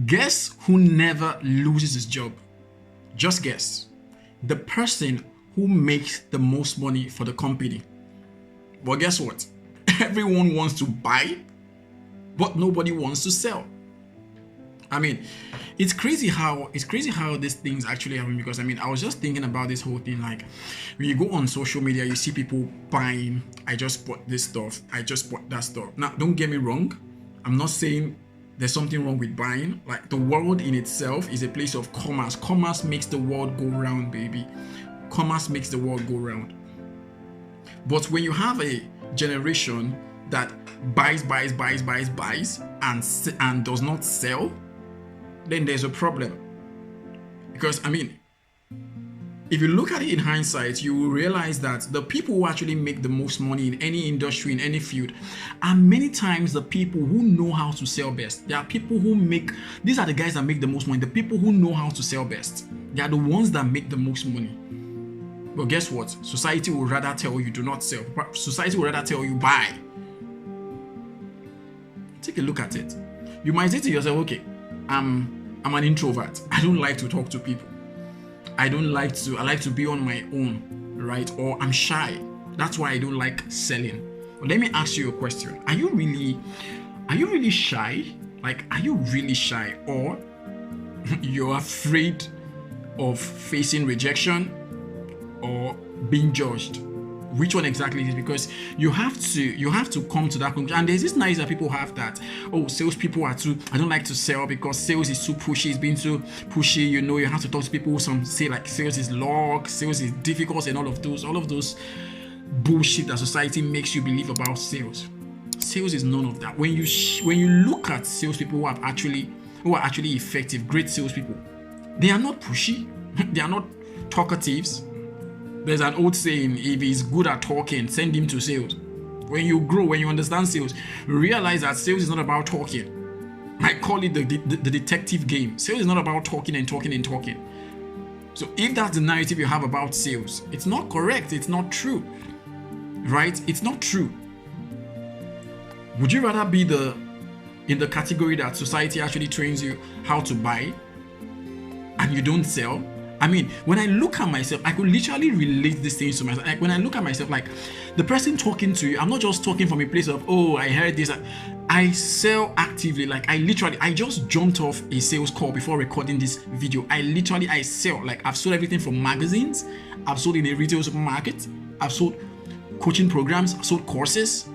Guess who never loses his job? Just guess. The person who makes the most money for the company. But guess what? Everyone wants to buy, but nobody wants to sell. I mean, it's crazy how these things actually happen, because I was just thinking about this whole thing. Like, when you go on social media, you see people buying, I just bought this stuff, I just bought that stuff. Now, don't get me wrong, I'm not saying there's something wrong with buying. Like, the world in itself is a place of commerce. Commerce makes the world go round, baby. Commerce makes the world go round. But when you have a generation that buys and does not sell, then there's a problem. Because if you look at it in hindsight, you will realize that the people who actually make the most money in any industry, in any field, are many times the people who know how to sell best. There are people these are the guys that make the most money, the people who know how to sell best. They are the ones that make the most money. But guess what? Society will rather tell you do not sell. Society will rather tell you buy. Take a look at it. You might say to yourself, okay, I'm an introvert. I don't like to talk to people. I like to be on my own, right? Or I'm shy. That's why I don't like selling. But let me ask you a question. Are you really shy? Like, are you really shy? Or you're afraid of facing rejection or being judged? Which one exactly is it? Because you have to come to that conclusion. And there's this nice that people have that, salespeople are too, I don't like to sell because sales is too pushy, it's been too pushy, you have to talk to people. Some say like sales is luck, sales is difficult, and all of those bullshit that society makes you believe about sales. Sales is none of that. When you look at salespeople who are actually effective, great salespeople, they are not pushy, they are not talkatives. There's an old saying, if he's good at talking, send him to sales. When you grow, when you understand sales, you realize that sales is not about talking. I call it the detective game. Sales is not about talking and talking and talking. So if that's the narrative you have about sales, it's not correct. It's not true. Right? It's not true. Would you rather be in the category that society actually trains you how to buy and you don't sell? When I look at myself, I could literally relate these things to myself. Like, when I look at myself, like, the person talking to you, I'm not just talking from a place of, I heard this. I sell actively. Like, I just jumped off a sales call before recording this video. I sell. Like, I've sold everything from magazines. I've sold in a retail supermarket. I've sold coaching programs. I've sold courses.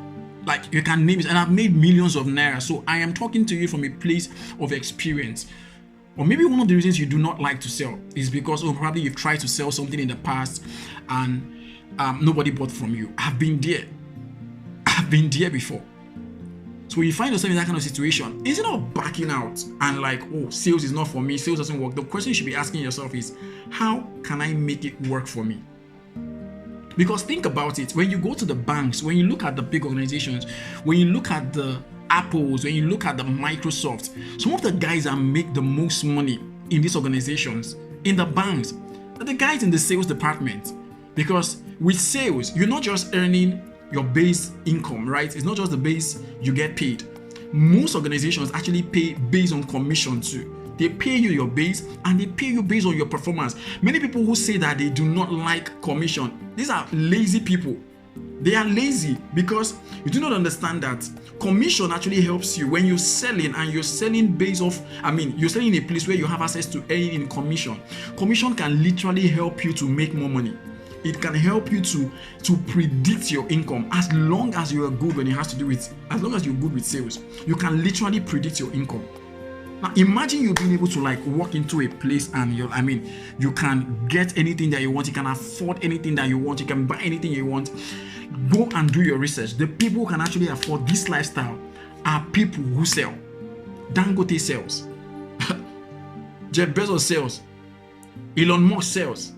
Like, you can name it. And I've made millions of naira. So I am talking to you from a place of experience. Or maybe one of the reasons you do not like to sell is because probably you've tried to sell something in the past and nobody bought from you. I've been there before. So when you find yourself in that kind of situation, instead of backing out and like, sales is not for me, sales doesn't work, the question you should be asking yourself is, how can I make it work for me? Because think about it, when you go to the banks, when you look at the big organizations, when you look at the Apples, when you look at the Microsoft, some of the guys that make the most money in these organizations, in the banks, are the guys in the sales department. Because with sales, you're not just earning your base income, right? It's not just the base you get paid. Most organizations actually pay based on commission too. They pay you your base and they pay you based on your performance. Many people who say that they do not like commission, these are lazy people. They are lazy because you do not understand that commission actually helps you when you're selling, and you're selling based off, you're selling in a place where you have access to earning in commission. Commission can literally help you to make more money. It can help you to predict your income as long as you are good as long as you're good with sales. You can literally predict your income. Now imagine you being able to like walk into a place and you can get anything that you want, you can afford anything that you want, you can buy anything you want. Go and do your research. The people who can actually afford this lifestyle are people who sell. Dangote sells. Jeff Bezos sells. Elon Musk sells.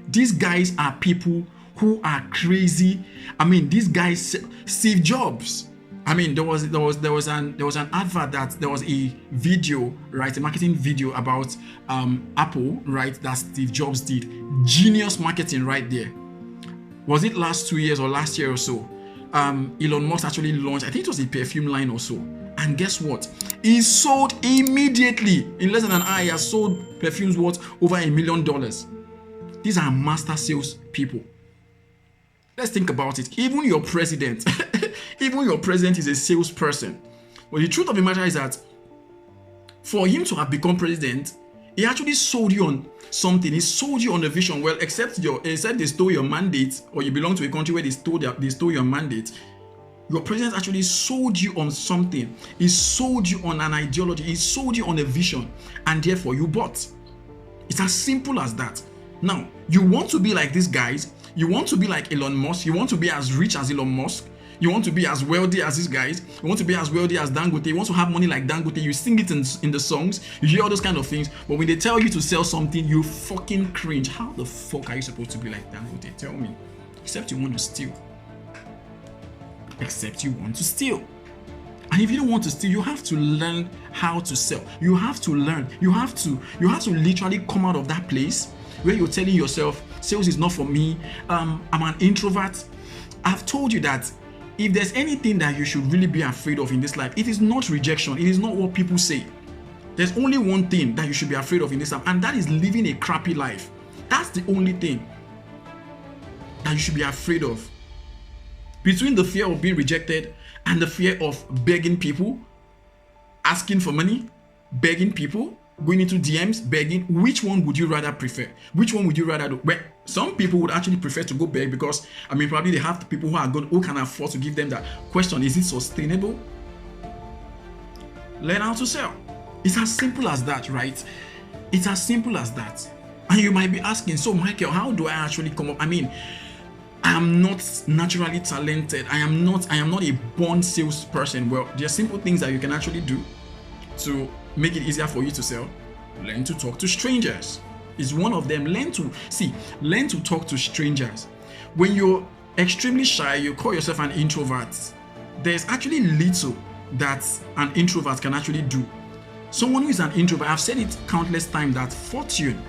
These guys are people who are crazy. These guys, Steve Jobs. There was an advert that there was a video, right? A marketing video about Apple, right? That Steve Jobs did. Genius marketing right there. Was it last 2 years or last year or so? Elon Musk actually launched, I think it was a perfume line or so. And guess what? He sold immediately. In less than an hour, he has sold perfumes worth over $1 million. These are master sales people. Let's think about it. Even your president, is a salesperson. But the truth of the matter is that for him to have become president, he actually sold you on something. He sold you on a vision. Well, except they stole your mandate, or you belong to a country where they stole your mandate. Your president actually sold you on something. He sold you on an ideology. He sold you on a vision, and therefore you bought. It's as simple as that. Now, you want to be like these guys. You want to be like Elon Musk. You want to be as rich as Elon Musk. You want to be as wealthy as these guys. You want to be as wealthy as Dangote. You want to have money like Dangote. You sing it in the songs. You hear all those kind of things. But when they tell you to sell something, you fucking cringe. How the fuck are you supposed to be like Dangote? Tell me. Except you want to steal. Except you want to steal. And if you don't want to steal, you have to learn how to sell. You have to learn. You have to literally come out of that place where you're telling yourself, sales is not for me. I'm an introvert. I've told you that if there's anything that you should really be afraid of in this life, it is not rejection. It is not what people say. There's only one thing that you should be afraid of in this life, and that is living a crappy life. That's the only thing that you should be afraid of. Between the fear of being rejected and the fear of begging people, asking for money, begging people, going into DMs, begging, which one would you rather prefer? Which one would you rather do? Well, some people would actually prefer to go beg because, probably they have the people who are good, who can afford to give them that question. Is it sustainable? Learn how to sell. It's as simple as that, right? It's as simple as that. And you might be asking, so Michael, how do I actually come up? I am not naturally talented. I am not a born salesperson. Well, there are simple things that you can actually do to make it easier for you to sell. Learn to talk to strangers. Is one of them. Learn to talk to strangers. When you're extremely shy, you call yourself an introvert. There's actually little that an introvert can actually do. Someone who is an introvert, I've said it countless times, that fortune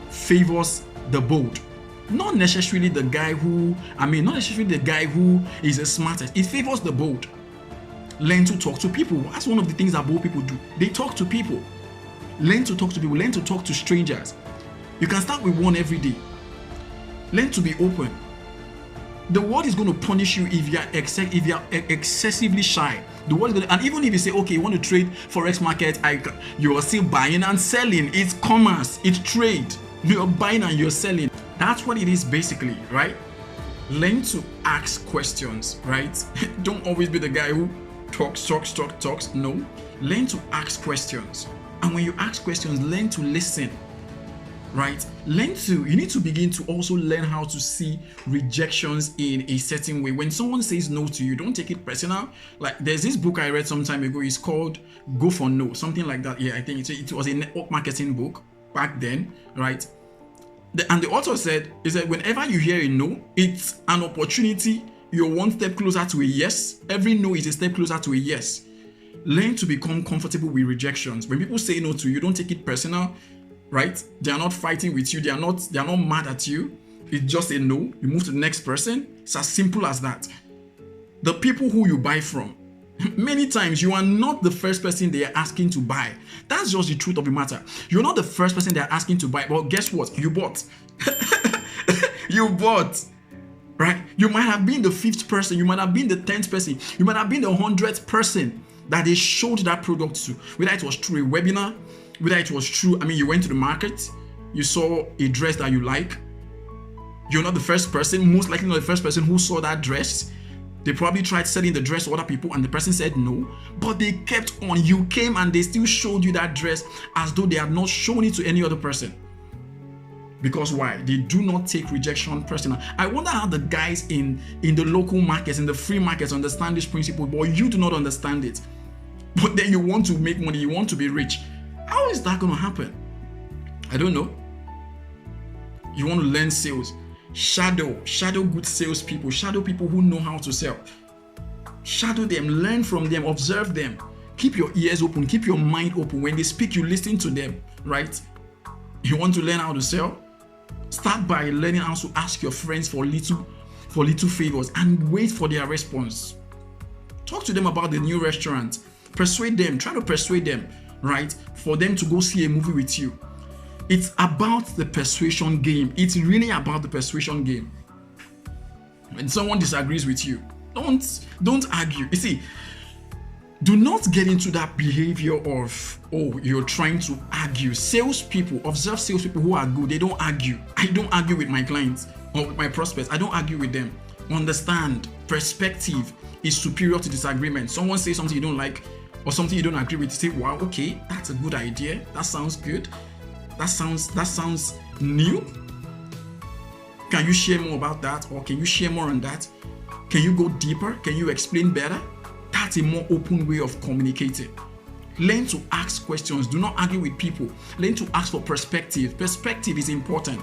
favors the bold. Not necessarily the guy who is the smartest. It favors the bold. Learn to talk to people. That's one of the things that bold people do. They talk to people. Learn to talk to people. Learn to talk to strangers. You can start with one every day. Learn to be open. The world is going to punish you if you're excessively shy. The world is going to, and even if you say, okay, you want to trade forex market, you are still buying and selling. It's commerce. It's trade. You're buying and you're selling. That's what it is basically, right? Learn to ask questions, right? Don't always be the guy who talks. No. Learn to ask questions. And when you ask questions, learn to listen, right? You need to begin to also learn how to see rejections in a certain way. When someone says no to you, don't take it personal. Like, there's this book I read some time ago. It's called Go for No, something like that. Yeah, I think it was a network marketing book back then, right? And the author said, whenever you hear a no, it's an opportunity. You're one step closer to a yes. Every no is a step closer to a yes. Learn to become comfortable with rejections. When people say no to you, don't take it personal, right? They are not fighting with you. They are not mad at you. It's just a no. You move to the next person. It's as simple as that. The people who you buy from, many times you are not the first person they are asking to buy. That's just the truth of the matter. You're not the first person they are asking to buy. Well, guess what? You bought. You bought. Right? You might have been the 5th person. You might have been the 10th person. You might have been the 100th person that they showed that product to. Whether it was through a webinar, whether it was through, you went to the market, you saw a dress that you like. You're not the first person, most likely not the first person who saw that dress. They probably tried selling the dress to other people and the person said no, but they kept on. You came and they still showed you that dress as though they had not shown it to any other person. Because why? They do not take rejection personal. I wonder how the guys in the local markets, in the free markets, understand this principle, but you do not understand it. But then you want to make money, you want to be rich. How is that going to happen? I don't know. You want to learn sales. Shadow good salespeople. Shadow people who know how to sell. Shadow them, learn from them, observe them. Keep your ears open, keep your mind open. When they speak, you listen to them, right? You want to learn how to sell? Start by learning how to ask your friends for little favors and wait for their response. Talk to them about the new restaurant. Persuade them. Try to persuade them, right? For them to go see a movie with you. It's about the persuasion game. It's really about the persuasion game. When someone disagrees with you, don't argue. You see, do not get into that behavior of, oh, you're trying to argue. Salespeople, observe salespeople who are good. They don't argue. I don't argue with my clients or with my prospects. I don't argue with them. Understand, perspective is superior to disagreement. Someone says something you don't like or something you don't agree with. You say, wow, okay, that's a good idea. That sounds good. That sounds new. Can you share more about that? Or can you share more on that? Can you go deeper? Can you explain better? That's a more open way of communicating. Learn to ask questions. Do not argue with people. Learn to ask for perspective. Perspective is important.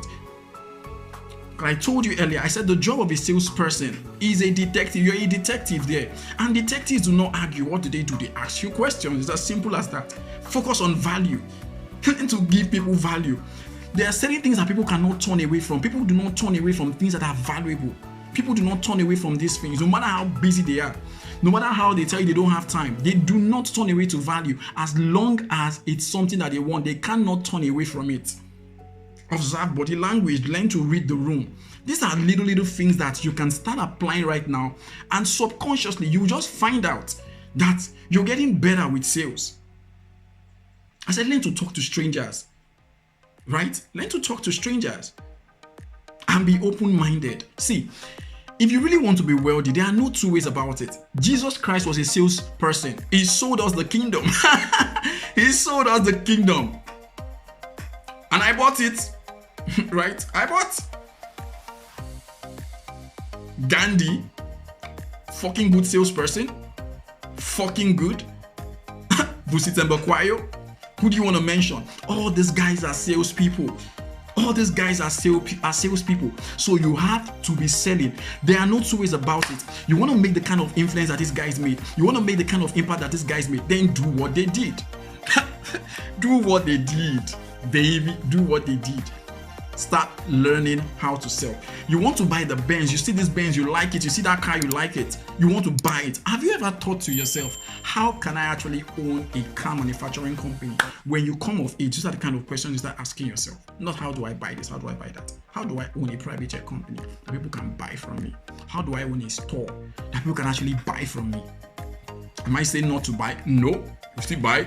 I told you earlier, I said the job of a salesperson is a detective. You're a detective there. And detectives do not argue. What do? They ask you questions. It's as simple as that. Focus on value. Learn to give people value. There are certain things that people cannot turn away from. People do not turn away from things that are valuable. People do not turn away from these things, no matter how busy they are. No matter how they tell you they don't have time, they do not turn away to value. As long as it's something that they want, they cannot turn away from it. Observe body language, learn to read the room. These are little things that you can start applying right now, and subconsciously you will just find out that you're getting better with sales. I said learn to talk to strangers, right? Learn to talk to strangers and be open-minded. See, if you really want to be wealthy, there are no two ways about it. Jesus Christ was a salesperson. He sold us the kingdom. He sold us the kingdom. And I bought it. Right? I bought Gandhi. Fucking good salesperson. Fucking good. Busitemba Kwayo. Who do you want to mention? All these guys are salespeople. All these guys are salespeople. So you have to be selling. There are no two ways about it. You want to make the kind of influence that these guys made. You want to make the kind of impact that these guys made. Then do what they did. Do what they did, baby. Do what they did. Start learning how to sell. You want to buy the Benz. You see this Benz, you like it. You see that car, you like it. You want to buy it. Have you ever thought to yourself, how can I actually own a car manufacturing company? When you come of age, these are the kind of questions you start asking yourself. Not how do I buy this? How do I buy that? How do I own a private jet company that people can buy from me? How do I own a store that people can actually buy from me? Am I saying not to buy? No. You still buy.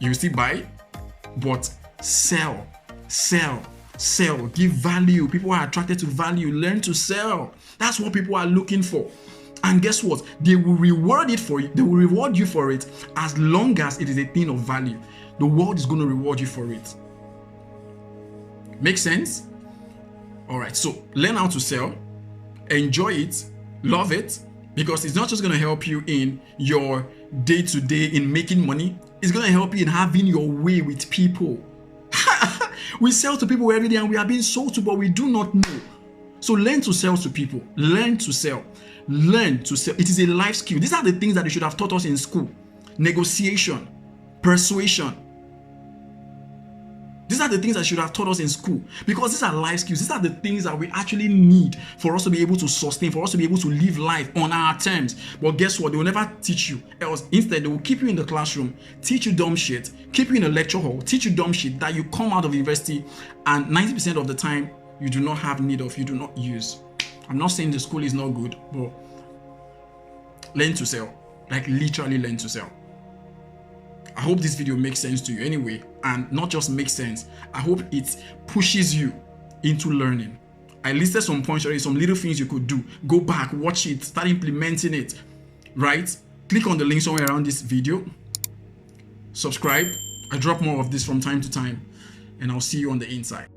You still buy. But sell. Sell, give value. People are attracted to value. Learn to sell. That's what people are looking for. And guess what? They will reward it for you. They will reward you for it as long as it is a thing of value. The world is going to reward you for it. Make sense? All right. So learn how to sell. Enjoy it. Love it. Because it's not just going to help you in your day-to-day in making money. It's going to help you in having your way with people. We sell to people every day and we are being sold to, but we do not know. So learn to sell to people. Learn to sell. Learn to sell. It is a life skill. These are the things that they should have taught us in school. Negotiation, persuasion. These are the things that should have taught us in school, because these are life skills. These are the things that we actually need for us to be able to sustain, for us to be able to live life on our terms. But guess what? They will never teach you else. Instead, they will keep you in the classroom, teach you dumb shit, keep you in a lecture hall, teach you dumb shit that you come out of university and 90% of the time you do not have need of, you do not use. I'm not saying the school is not good, but learn to sell. Like literally learn to sell. I hope this video makes sense to you anyway, and not just makes sense. I hope it pushes you into learning. I listed some points already, some little things you could do. Go back, watch it, start implementing it, right? Click on the link somewhere around this video. Subscribe. I drop more of this from time to time, and I'll see you on the inside.